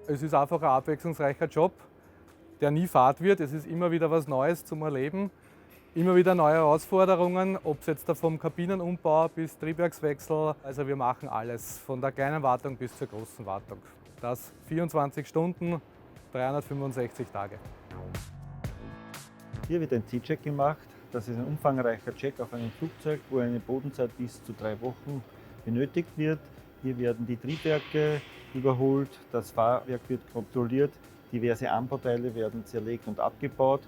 Es ist einfach ein abwechslungsreicher Job, der nie fad wird. Es ist immer wieder was Neues zum Erleben, immer wieder neue Herausforderungen, ob es jetzt vom Kabinenumbau bis Triebwerkswechsel. Also wir machen alles, von der kleinen Wartung bis zur großen Wartung. Das 24 Stunden, 365 Tage. Hier wird ein C-Check gemacht. Das ist ein umfangreicher Check auf einem Flugzeug, wo eine Bodenzeit bis zu 3 Wochen benötigt wird. Hier werden die Triebwerke überholt, das Fahrwerk wird kontrolliert, diverse Anbauteile werden zerlegt und abgebaut,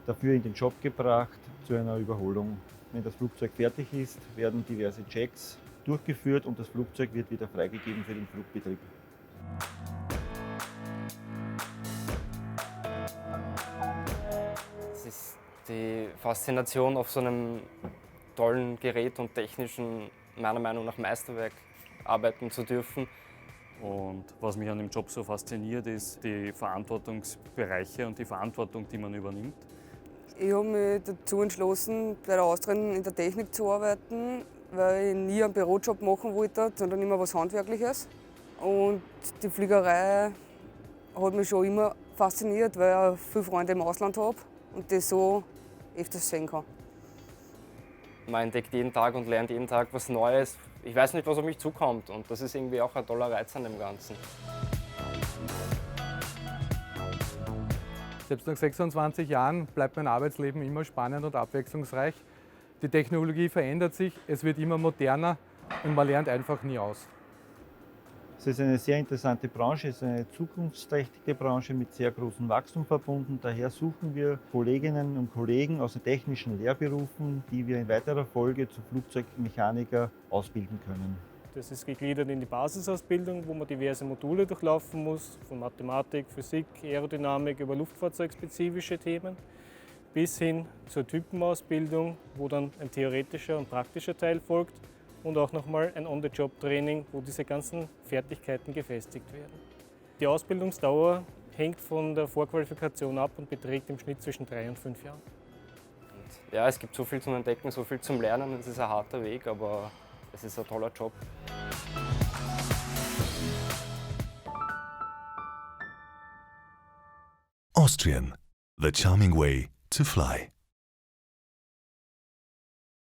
dafür in den Shop gebracht zu einer Überholung. Wenn das Flugzeug fertig ist, werden diverse Checks durchgeführt und das Flugzeug wird wieder freigegeben für den Flugbetrieb. Es ist die Faszination auf so einem tollen Gerät und technischen, meiner Meinung nach Meisterwerk arbeiten zu dürfen. Und was mich an dem Job so fasziniert, ist die Verantwortungsbereiche und die Verantwortung, die man übernimmt. Ich habe mich dazu entschlossen, bei der Austrian in der Technik zu arbeiten, weil ich nie einen Bürojob machen wollte, sondern immer was Handwerkliches. Und die Fliegerei hat mich schon immer fasziniert, weil ich viele Freunde im Ausland habe und das so öfters sehen kann. Man entdeckt jeden Tag und lernt jeden Tag was Neues. Ich weiß nicht, was auf mich zukommt und das ist irgendwie auch ein toller Reiz an dem Ganzen. Selbst nach 26 Jahren bleibt mein Arbeitsleben immer spannend und abwechslungsreich. Die Technologie verändert sich, es wird immer moderner und man lernt einfach nie aus. Es ist eine sehr interessante Branche, es ist eine zukunftsträchtige Branche mit sehr großem Wachstum verbunden. Daher suchen wir Kolleginnen und Kollegen aus den technischen Lehrberufen, die wir in weiterer Folge zu Flugzeugmechaniker ausbilden können. Das ist gegliedert in die Basisausbildung, wo man diverse Module durchlaufen muss, von Mathematik, Physik, Aerodynamik über luftfahrzeugspezifische Themen, bis hin zur Typenausbildung, wo dann ein theoretischer und praktischer Teil folgt und auch nochmal ein On-the-Job-Training, wo diese ganzen Fertigkeiten gefestigt werden. Die Ausbildungsdauer hängt von der Vorqualifikation ab und beträgt im Schnitt zwischen 3 und 5 Jahren. Und ja, es gibt so viel zum Entdecken, so viel zum Lernen. Es ist ein harter Weg, aber es ist ein toller Job. Austrian, the charming way to fly.